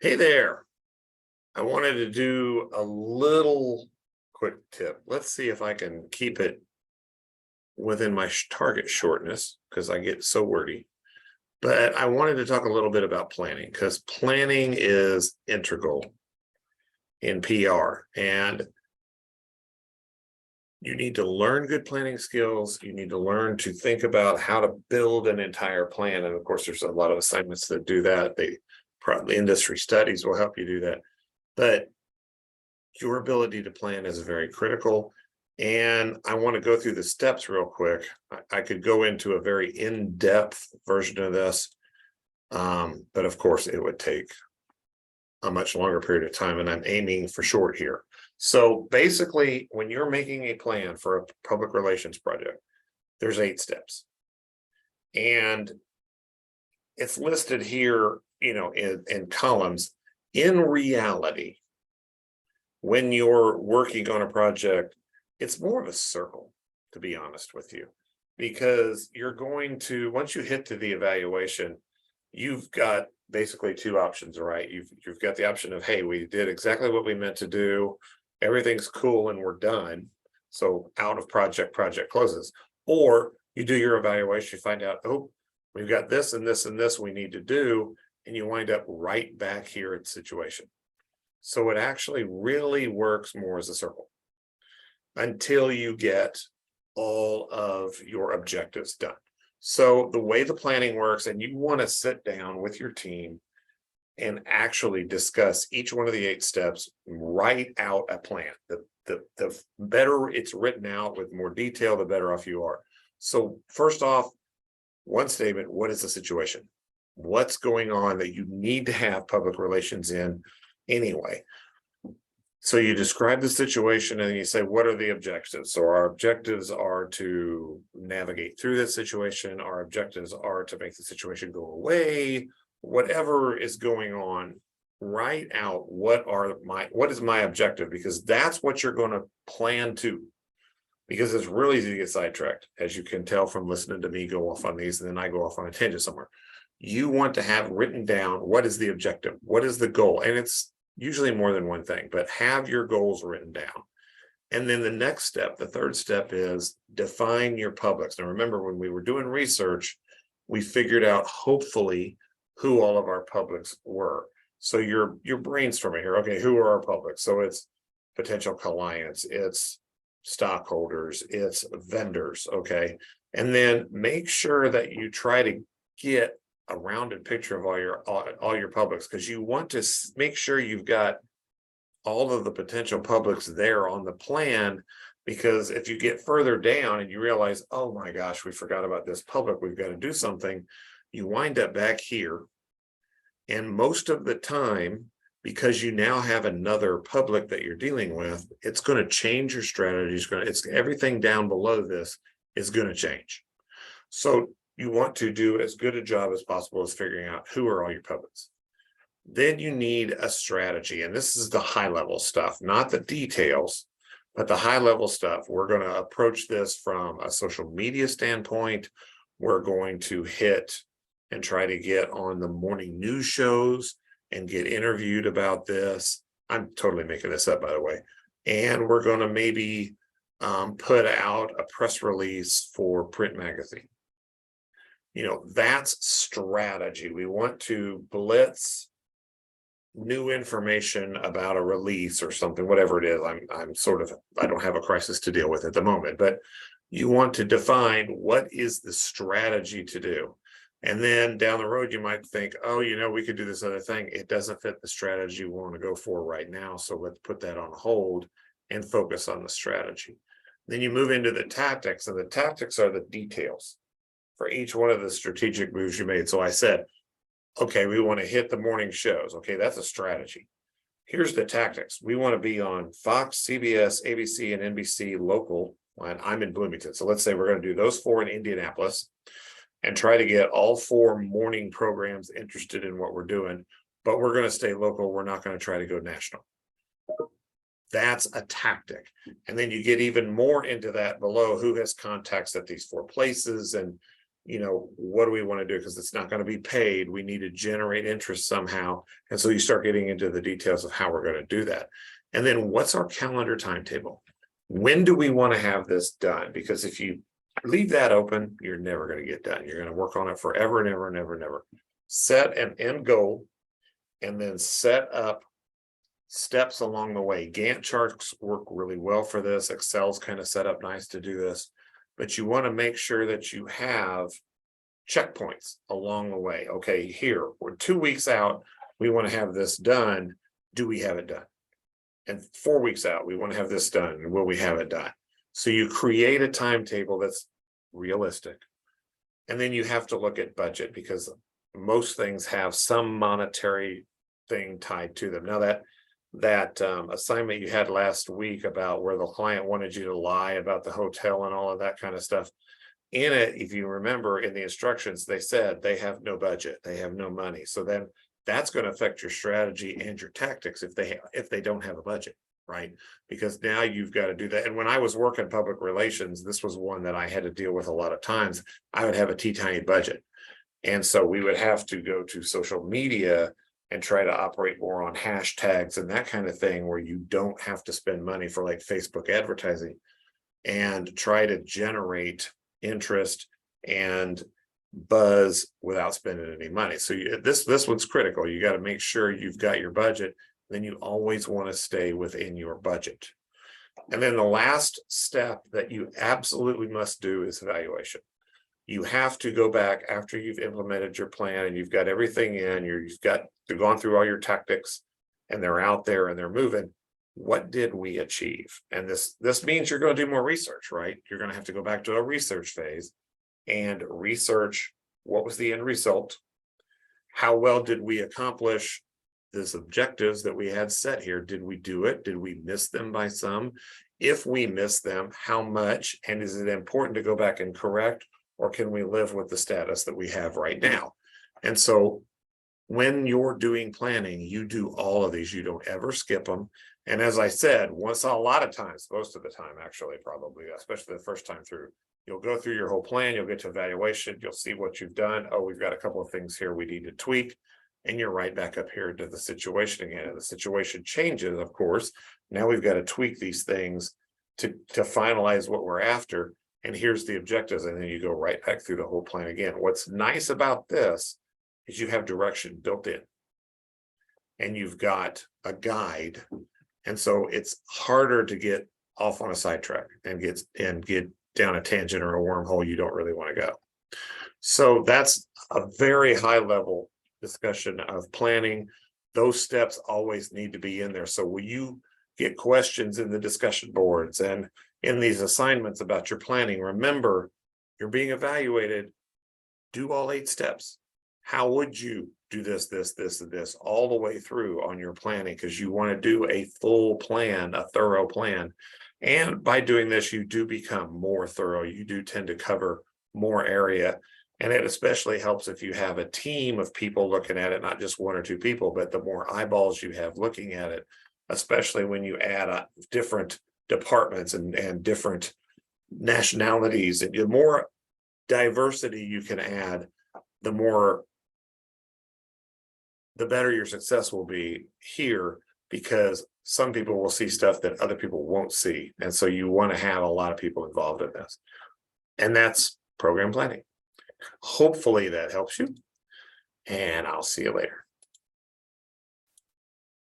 Hey there. I wanted to do a little quick tip. Let's see if I can keep it within my target shortness because I get so wordy. But I wanted to talk a little bit about planning because planning is integral in PR. And you need to learn good planning skills. You need to learn to think about how to build an entire plan. And of course, there's a lot of assignments that do that. The industry studies will help you do that. But your ability to plan is very critical. And I want to go through the steps real quick. I could go into a very in-depth version of this, but of course it would take a much longer period of time, and I'm aiming for short here. So basically, when you're making a plan for a public relations project, there's 8 steps. And it's listed here, in columns. In reality, when you're working on a project, it's more of a circle, to be honest with you, because you're going to, once you hit to the evaluation, you've got basically 2 options, right? You've got the option of, hey, we did exactly what we meant to do. Everything's cool and we're done. So out of project closes. Or you do your evaluation, you find out, oh, we've got this and this and this we need to do. And you wind up right back here at the situation. So it actually really works more as a circle until you get all of your objectives done. So the way the planning works, and you want to sit down with your team and actually discuss each one of the 8 steps, write out a plan. The better it's written out with more detail, the better off you are. So first off, one statement: what is the situation? What's going on that you need to have public relations in anyway? So you describe the situation and you say, what are the objectives? So our objectives are to navigate through this situation. Our objectives are to make the situation go away. Whatever is going on, write out what is my objective, because that's what you're going to plan to. Because it's really easy to get sidetracked, as you can tell from listening to me go off on these, and then I go off on a tangent somewhere. You want to have written down what is the objective, what is the goal, and it's usually more than one thing, but have your goals written down. And then the next step, the third step, is define your publics. Now, remember, when we were doing research, we figured out, hopefully, who all of our publics were. So you're brainstorming here. Okay, who are our publics? So it's potential clients, it's stockholders, it's vendors. Okay. And then make sure that you try to get a rounded picture of all your publics, because you want to make sure you've got all of the potential publics there on the plan. Because if you get further down and you realize, oh my gosh, we forgot about this public, we've got to do something, you wind up back here. And most of the time, because you now have another public that you're dealing with, it's going to change your strategy. It's everything down below this is going to change. So you want to do as good a job as possible as figuring out who are all your publics. Then you need a strategy. And this is the high level stuff, not the details, but the high level stuff. We're going to approach this from a social media standpoint. We're going to hit and try to get on the morning news shows and get interviewed about this. I'm totally making this up, by the way. And we're going to maybe put out a press release for print magazine. That's strategy. We want to blitz new information about a release or something, whatever it is. I don't have a crisis to deal with at the moment, but you want to define what is the strategy to do. And then down the road, you might think, oh, we could do this other thing. It doesn't fit the strategy we want to go for right now. So let's put that on hold and focus on the strategy. Then you move into the tactics, and the tactics are the details for each one of the strategic moves you made. So I said, okay, we want to hit the morning shows. Okay, that's a strategy. Here's the tactics. We want to be on Fox, CBS, ABC, and NBC local. And I'm in Bloomington. So let's say we're going to do those 4 in Indianapolis and try to get all 4 morning programs interested in what we're doing. But we're going to stay local. We're not going to try to go national. That's a tactic. And then you get even more into that below, who has contacts at these 4 places. And what do we want to do? Because it's not going to be paid. We need to generate interest somehow. And so you start getting into the details of how we're going to do that. And then what's our calendar timetable? When do we want to have this done? Because if you leave that open, you're never going to get done. You're going to work on it forever and ever and ever and ever. Set an end goal and then set up steps along the way. Gantt charts work really well for this. Excel's kind of set up nice to do this, but you want to make sure that you have checkpoints along the way. Okay, here we're 2 weeks out. We want to have this done. Do we have it done? And 4 weeks out, we want to have this done. Will we have it done? So you create a timetable that's realistic. And then you have to look at budget, because most things have some monetary thing tied to them. Now that assignment you had last week about where the client wanted you to lie about the hotel and all of that kind of stuff, in it, if you remember in the instructions, they said they have no budget, they have no money. So then that's going to affect your strategy and your tactics if they don't have a budget, right? Because now you've got to do that. And when I was working public relations, this was one that I had to deal with a lot of times. I would have a teeny budget. And so we would have to go to social media and try to operate more on hashtags and that kind of thing, where you don't have to spend money for like Facebook advertising, and try to generate interest and buzz without spending any money. So this one's critical. You got to make sure you've got your budget. Then you always want to stay within your budget. And then the last step that you absolutely must do is evaluation. You have to go back after you've implemented your plan and you've got everything in, you've gone through all your tactics and they're out there and they're moving. What did we achieve? And this means you're going to do more research, right? You're going to have to go back to a research phase and research what was the end result. How well did we accomplish these objectives that we had set here? Did we do it? Did we miss them by some? If we miss them, how much? And is it important to go back and correct? Or can we live with the status that we have right now? And so when you're doing planning, you do all of these. You don't ever skip them. And as I said, a lot of times, most of the time, actually, probably, especially the first time through, you'll go through your whole plan, you'll get to evaluation, you'll see what you've done. Oh, we've got a couple of things here we need to tweak. And you're right back up here to the situation again. And the situation changes, of course. Now we've got to tweak these things to finalize what we're after. And here's the objectives. And then you go right back through the whole plan again. What's nice about this is you have direction built in. And you've got a guide. And so it's harder to get off on a sidetrack and get down a tangent or a wormhole you don't really want to go. So that's a very high level discussion of planning. Those steps always need to be in there. So when you get questions in the discussion boards and in these assignments about your planning, remember you're being evaluated. Do all 8 steps. How would you do this, and this all the way through on your planning? Because you want to do a full plan, a thorough plan. And by doing this, you do become more thorough. You do tend to cover more area. And it especially helps if you have a team of people looking at it, not just 1 or 2 people, but the more eyeballs you have looking at it, especially when you add different departments and different nationalities, and the more diversity you can add, the better your success will be here, because some people will see stuff that other people won't see. And so you want to have a lot of people involved in this. And that's program planning. Hopefully that helps you, and I'll see you later.